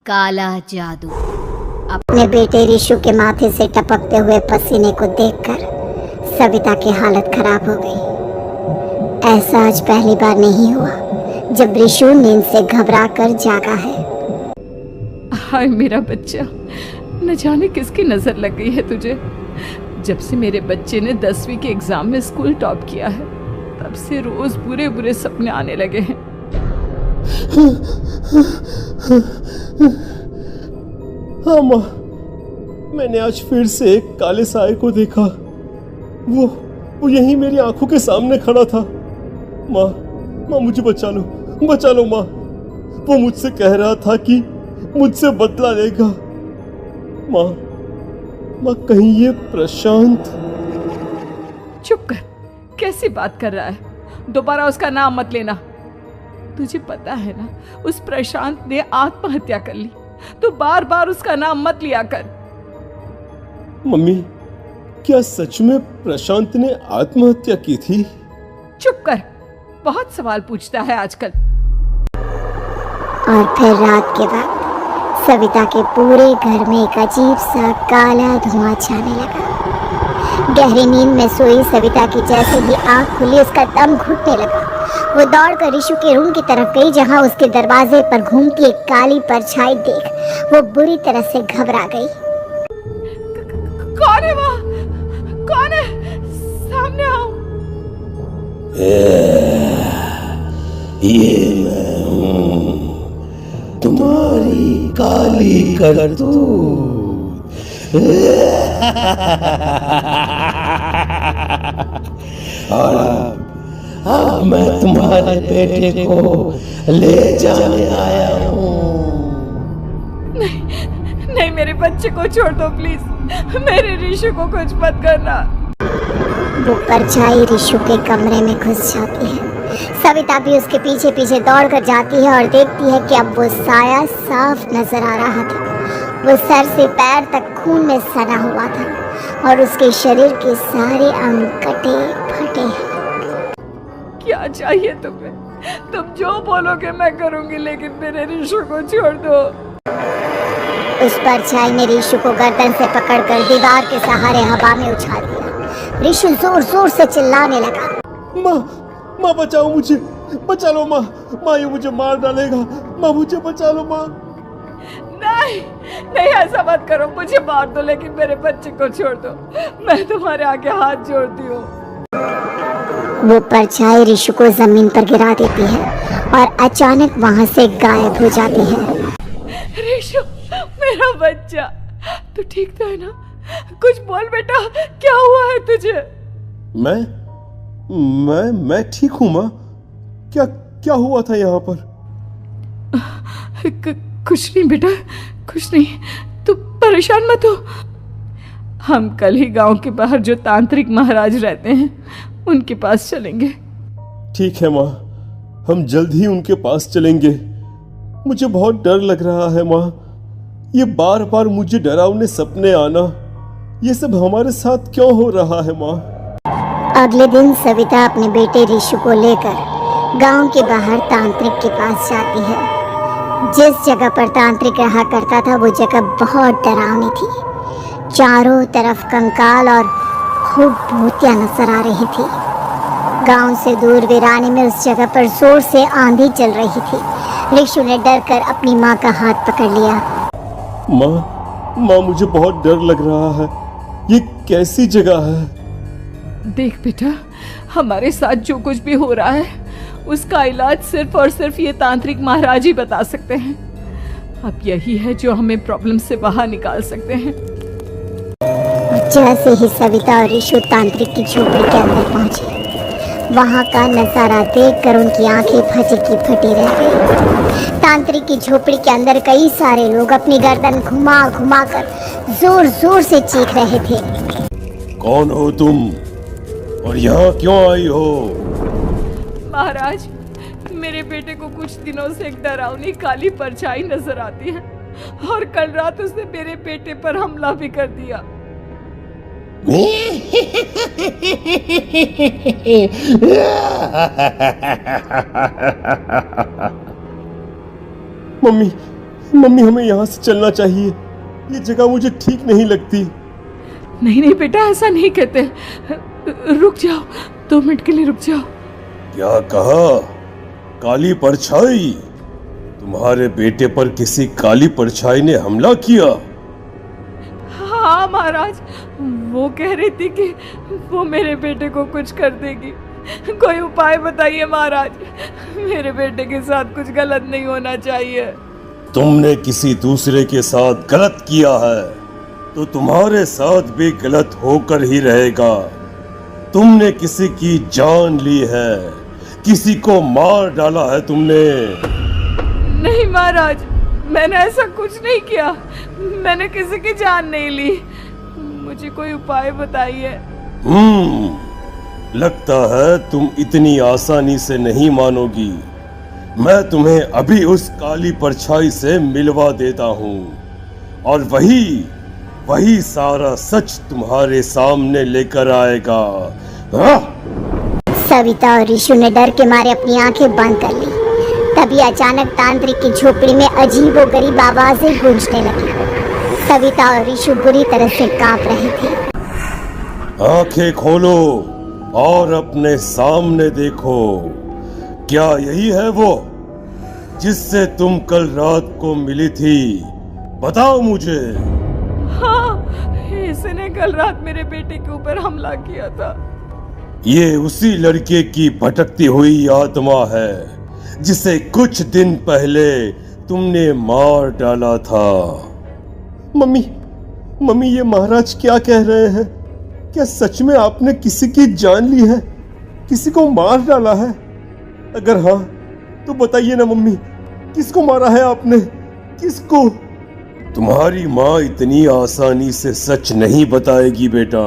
काला जादू। अपने बेटे ऋषु के माथे से टपकते हुए पसीने को देखकर सविता की हालत खराब हो गई। ऐसा आज पहली बार नहीं हुआ जब ऋषु नींद से घबरा कर जागा है। हाय मेरा बच्चा, न जाने किसकी नजर लग गई है तुझे। जब से मेरे बच्चे ने 10वीं के एग्जाम में स्कूल टॉप किया है तब से रोज बुरे बुरे सपने आने लगे हैं। हाँ माँ, मैंने आज फिर से एक काले साए को देखा। वो यहीं मेरी आंखों के सामने खड़ा था। माँ मुझे बचा लो माँ। वो मुझसे कह रहा था कि मुझसे बदला लेगा। माँ कहीं ये प्रशांत। चुप कर, कैसी बात कर रहा है? दोबारा उसका नाम मत लेना। तुझे पता है ना, उस प्रशांत ने आत्महत्या कर ली। तो बार बार उसका नाम मत लिया कर। मम्मी, क्या सच में प्रशांत ने आत्महत्या की थी? चुप कर, बहुत सवाल पूछता है आजकल। और फिर रात के वक्त सविता के पूरे घर में एक अजीब सा काला धुआं छाने लगा। गहरी नींद में सोई सविता की जैसे ही आंख खुली उसका दम घुटने लगा। वो दौड़कर ऋषु के रूम की तरफ गई जहां उसके दरवाजे पर घूमती एक काली परछाई देख वो बुरी तरह से घबरा गई। कौन है वहाँ? कौन है? सामने आओ। ये मैं हूँ, तुम्हारी काली करतूत। और अब मैं तुम्हारे बेटे को ले जाने आया हूँ। नहीं, मेरे बच्चे को छोड़ दो प्लीज। मेरे ऋषु को कुछ मत करना। वो परछाई ऋषु के कमरे में घुस जाती है। सविता भी उसके पीछे पीछे दौड़कर जाती है और देखती है कि अब वो साया साफ नजर आ रहा था। वो सर से पैर तक खून में सना हुआ था और उसके शरीर के सारे अंग कटे फटे। क्या चाहिए तुम्हें? तुम जो बोलोगे मैं करूंगी, लेकिन मेरे ऋषु को छोड़ दो। उस परछाई ने ऋषु को गर्दन से पकड़कर दीवार के सहारे हवा में उछाल दिया। ऋषु जोर जोर से चिल्लाने लगा। माँ बचाओ मुझे, बचा लो माँ, ये मुझे मार डालेगा। माँ मुझे बचा लो माँ। नहीं, ऐसा मत करो। मुझे मार दो लेकिन मेरे बच्चे को छोड़ दो। मैं तुम्हारे आगे हाथ जोड़ती हूँ। वो परछाई ऋषु को जमीन पर गिरा देती है और अचानक वहाँ से गायब हो जाती है। ऋषु, मेरा बच्चा, तू ठीक तो है ना? कुछ बोल बेटा, क्या हुआ है तुझे? मैं ठीक हूँ माँ। क्या हुआ था यहाँ पर? कुछ नहीं बेटा, कुछ नहीं। तू परेशान मत हो। हम कल ही गांव के बाहर जो तांत्रिक महाराज रहते हैं उनके पास चलेंगे। ठीक है माँ, हम जल्द ही उनके पास चलेंगे। मुझे बहुत डर लग रहा है माँ। ये बार बार मुझे डरावने सपने आना, ये सब हमारे साथ क्यों हो रहा है माँ? अगले दिन सविता अपने बेटे ऋषु को लेकर गांव के बाहर तांत्रिक के पास जाती है। जिस जगह पर तांत्रिक रहा करता था वो जगह बहुत डरावनी थी। चारों तरफ कंकाल और खूब भूतियां नजर आ रही थी। गांव से दूर वीराने में उस जगह पर जोर से आंधी चल रही थी। ऋषु ने डर कर अपनी माँ का हाथ पकड़ लिया। माँ मुझे बहुत डर लग रहा है। ये कैसी जगह है? देख बेटा, हमारे साथ जो कुछ भी हो रहा है उसका इलाज सिर्फ और सिर्फ ये तांत्रिक महाराज ही बता सकते हैं। अब यही है जो हमें प्रॉब्लम से बाहर निकाल सकते हैं। जैसे ही सविता और ऋषु तांत्रिक की झोपड़ी के अंदर पहुंचे, वहां का नजारा देखकर उनकी आंखें फटी की फटी रह गई। तांत्रिक की झोपड़ी के अंदर कई सारे लोग अपनी गर्दन घुमा घुमा कर जोर जोर से चीख रहे थे। कौन हो तुम और यहाँ क्यों आई हो? महाराज, मेरे बेटे को कुछ दिनों से एक डरावनी काली परछाई नजर आती है और कल रात उसने मेरे बेटे पर हमला भी कर दिया। मम्मी मम्मी हमें यहाँ से चलना चाहिए, ये जगह मुझे ठीक नहीं लगती। नहीं नहीं बेटा, ऐसा नहीं कहते। रुक जाओ, 2 मिनट के लिए रुक जाओ। क्या कहा? काली परछाई? तुम्हारे बेटे पर किसी काली परछाई ने हमला किया? हाँ महाराज, वो कह रही थी कि वो मेरे बेटे को कुछ कर देगी। कोई उपाय बताइए महाराज, मेरे बेटे के साथ कुछ गलत नहीं होना चाहिए। तुमने किसी दूसरे के साथ गलत किया है तो तुम्हारे साथ भी गलत होकर ही रहेगा। तुमने किसी की जान ली है, किसी को मार डाला है तुमने। नहीं महाराज, मैंने ऐसा कुछ नहीं किया, मैंने किसी की जान नहीं ली। मुझे कोई उपाय बताइए। लगता है तुम इतनी आसानी से नहीं मानोगी। मैं तुम्हें अभी उस काली परछाई से मिलवा देता हूँ और वही सारा सच तुम्हारे सामने लेकर आएगा। सविता और ऋषु ने डर के मारे अपनी आंखें बंद कर ली। तभी अचानक तांत्रिक की झोपड़ी में अजीबोगरीब आवाजें गूंजने लगी। सविता और ऋषु बुरी तरह से कांप रहे थे। आंखें खोलो और अपने सामने देखो। क्या यही है वो जिससे तुम कल रात को मिली थी? बताओ मुझे। हाँ, इसने कल रात मेरे बेटे के ऊपर हमला किया था। ये उसी लड़के की भटकती हुई आत्मा है जिसे कुछ दिन पहले तुमने मार डाला था। मम्मी ये महाराज क्या कह रहे हैं? क्या सच में आपने किसी की जान ली है, किसी को मार डाला है? अगर हाँ तो बताइए ना मम्मी, किसको मारा है आपने? किसको? तुम्हारी माँ इतनी आसानी से सच नहीं बताएगी बेटा।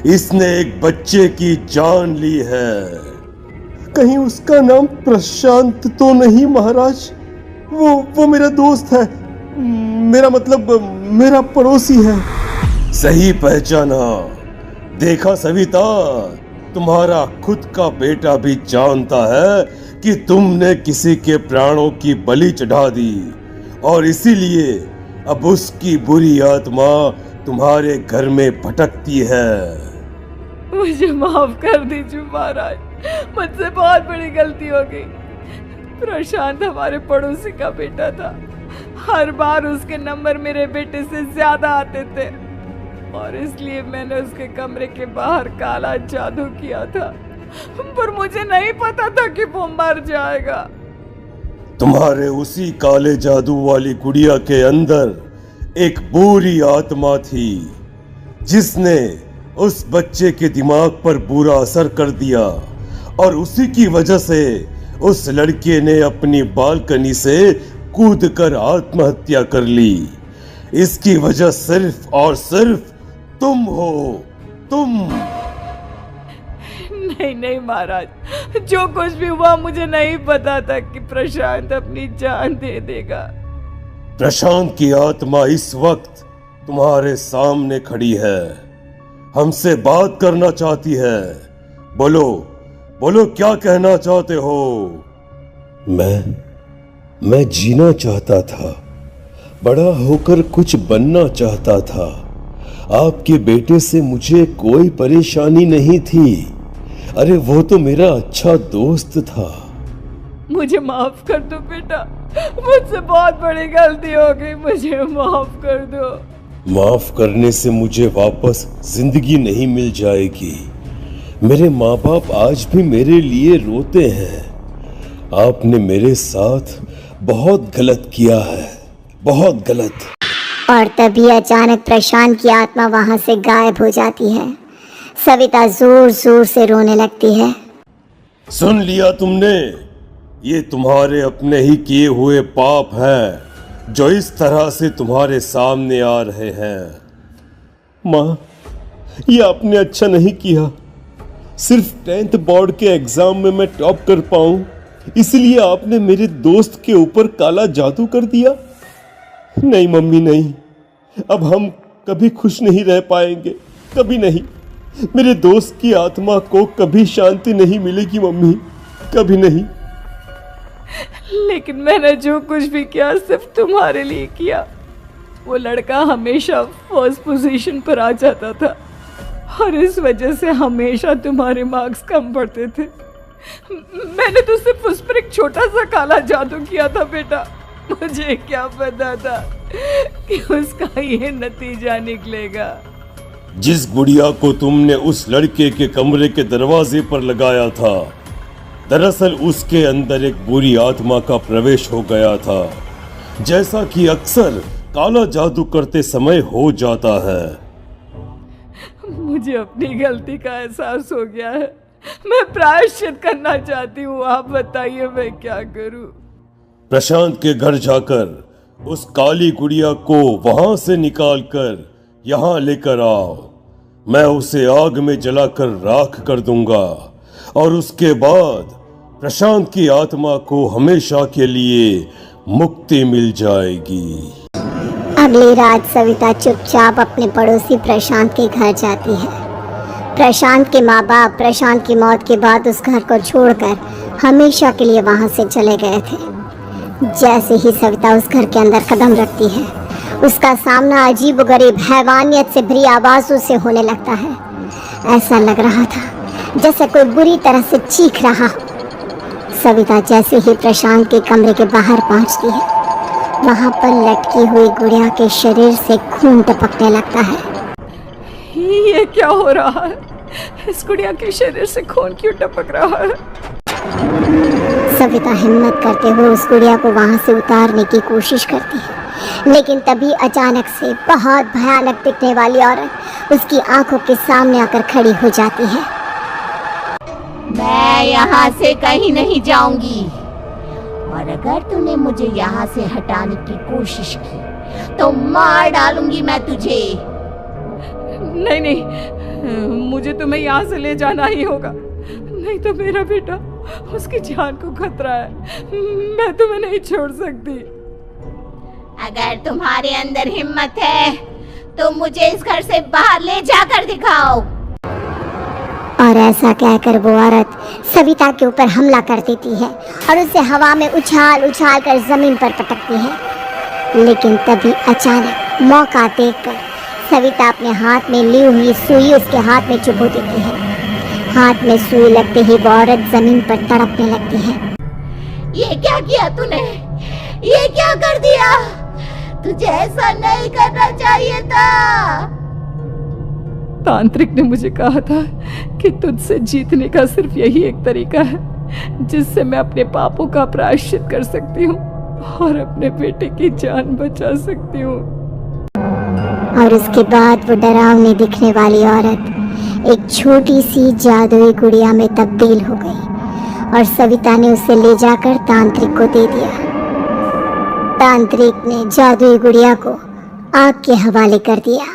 इसने एक बच्चे की जान ली है। कहीं उसका नाम प्रशांत तो नहीं महाराज? वो मेरा दोस्त है, मेरा मतलब मेरा पड़ोसी है। सही पहचाना। देखा सविता, तुम्हारा खुद का बेटा भी जानता है कि तुमने किसी के प्राणों की बलि चढ़ा दी और इसीलिए अब उसकी बुरी आत्मा तुम्हारे घर में भटकती है। मुझे माफ कर दीजिए महाराज, मुझसे बहुत बड़ी गलती हो गई। प्रशांत हमारे पड़ोसी का बेटा था। हर बार उसके नंबर मेरे बेटे से ज्यादा आते थे और इसलिए मैंने उसके कमरे के बाहर काला जादू किया था, पर मुझे नहीं पता था कि वो मर जाएगा। तुम्हारे उसी काले जादू वाली गुड़िया के अंदर एक बुरी आत्मा थी जिसने उस बच्चे के दिमाग पर बुरा असर कर दिया और उसी की वजह से उस लड़के ने अपनी बालकनी से कूदकर आत्महत्या कर ली। इसकी वजह सिर्फ और सिर्फ तुम हो, तुम। नहीं महाराज, जो कुछ भी हुआ मुझे नहीं पता था कि प्रशांत अपनी जान दे देगा। प्रशांत की आत्मा इस वक्त तुम्हारे सामने खड़ी है, हमसे बात करना चाहती है। बोलो बोलो, क्या कहना चाहते हो? मैं जीना चाहता था, बड़ा होकर कुछ बनना चाहता था। आपके बेटे से मुझे कोई परेशानी नहीं थी। अरे वो तो मेरा अच्छा दोस्त था। मुझे माफ कर दो बेटा, मुझसे बहुत बड़ी गलती हो गई, मुझे माफ कर दो। माफ करने से मुझे वापस जिंदगी नहीं मिल जाएगी। मेरे माँ बाप आज भी मेरे लिए रोते हैं। आपने मेरे साथ बहुत गलत किया है, बहुत गलत। और तभी अचानक प्रशांत की आत्मा वहां से गायब हो जाती है। सविता जोर जोर से रोने लगती है। सुन लिया तुमने? ये तुम्हारे अपने ही किए हुए पाप हैं जो इस तरह से तुम्हारे सामने आ रहे हैं। माँ, ये आपने अच्छा नहीं किया। सिर्फ 10th बोर्ड के एग्जाम में मैं टॉप कर पाऊं, इसलिए आपने मेरे दोस्त के ऊपर काला जादू कर दिया। नहीं मम्मी, नहीं, अब हम कभी खुश नहीं रह पाएंगे, कभी नहीं। मेरे दोस्त की आत्मा को कभी शांति नहीं मिलेगी मम्मी, कभी नहीं। लेकिन मैंने जो कुछ भी किया सिर्फ तुम्हारे लिए किया। वो लड़का हमेशा फर्स्ट पोजीशन पर आ जाता था और इस वजह से हमेशा तुम्हारे मार्क्स कम पड़ते थे। मैंने तो सिर्फ उस पर एक छोटा सा काला जादू किया था बेटा। मुझे क्या पता था कि उसका ये नतीजा निकलेगा। जिस गुड़िया को तुमने उस लड़के के कमरे के दरवाजे पर लगाया था, दरअसल उसके अंदर एक बुरी आत्मा का प्रवेश हो गया था, जैसा कि अक्सर काला जादू करते समय हो जाता है। मुझे अपनी गलती का एहसास हो गया है। मैं प्रायश्चित करना चाहती हूँ। आप बताइए मैं क्या करूँ? प्रशांत के घर जाकर उस काली गुड़िया को वहां से निकालकर यहाँ लेकर आओ। मैं उसे आग में जलाकर राख कर दूंगा और उसके बाद प्रशांत की आत्मा को हमेशा के लिए मुक्ति मिल जाएगी। अगली रात सविता चुपचाप अपने पड़ोसी प्रशांत के घर जाती है। प्रशांत के माँ बाप प्रशांत की मौत के बाद उस घर को छोड़कर हमेशा के लिए वहां से चले गए थे। जैसे ही सविता उस घर के अंदर कदम रखती है, उसका सामना अजीबोगरीब हैवानियत से भरी आवाज़ों से होने लगता है। ऐसा लग रहा था जैसे कोई बुरी तरह से चीख रहा। सविता जैसे ही प्रशांत के कमरे के बाहर पहुंचती है, वहां पर लटकी हुई गुड़िया के शरीर से खून टपकने लगता है। ये क्या हो रहा है? इस गुड़िया के शरीर से खून क्यों टपक रहा है? सविता हिम्मत करते हुए उस गुड़िया को वहां से उतारने की कोशिश करती है, लेकिन तभी अचानक से बहुत भयानक दिखने वाली औरत उसकी आंखों के सामने आकर खड़ी हो जाती है। मैं यहाँ से कहीं नहीं जाऊंगी और अगर तूने मुझे यहाँ से हटाने की कोशिश की तो मार डालूंगी मैं तुझे। नहीं नहीं, मुझे तुम्हें यहाँ से ले जाना ही होगा, नहीं तो मेरा बेटा, उसकी जान को खतरा है। मैं तुम्हें नहीं छोड़ सकती। अगर तुम्हारे अंदर हिम्मत है तो मुझे इस घर से बाहर ले जाकर दिखाओ। और ऐसा कहकर वो औरत सविता के ऊपर हमला कर देती है और उसे हवा में उछाल उछाल कर जमीन पर पटकती है। लेकिन तभी अचानक मौका देखकर सविता अपने हाथ में ली हुई सुई उसके हाथ में चुभो देती है। हाथ में सुई लगते ही वो औरत जमीन पर तड़पने लगती है। ये क्या किया तूने? ये क्या कर दिया? तुझे ऐसा नहीं करना चाहिए था। तांत्रिक ने मुझे कहा था कि तुझसे जीतने का सिर्फ यही एक तरीका है जिससे मैं अपने पापों का प्रायश्चित कर सकती हूँ और अपने बेटे की जान बचा सकती हूँ। और उसके बाद वो डरावनी दिखने वाली औरत एक छोटी सी जादुई गुड़िया में तब्दील हो गई और सविता ने उसे ले जाकर तांत्रिक को दे दिया। तांत्रिक ने जादुई गुड़िया को आग के हवाले कर दिया।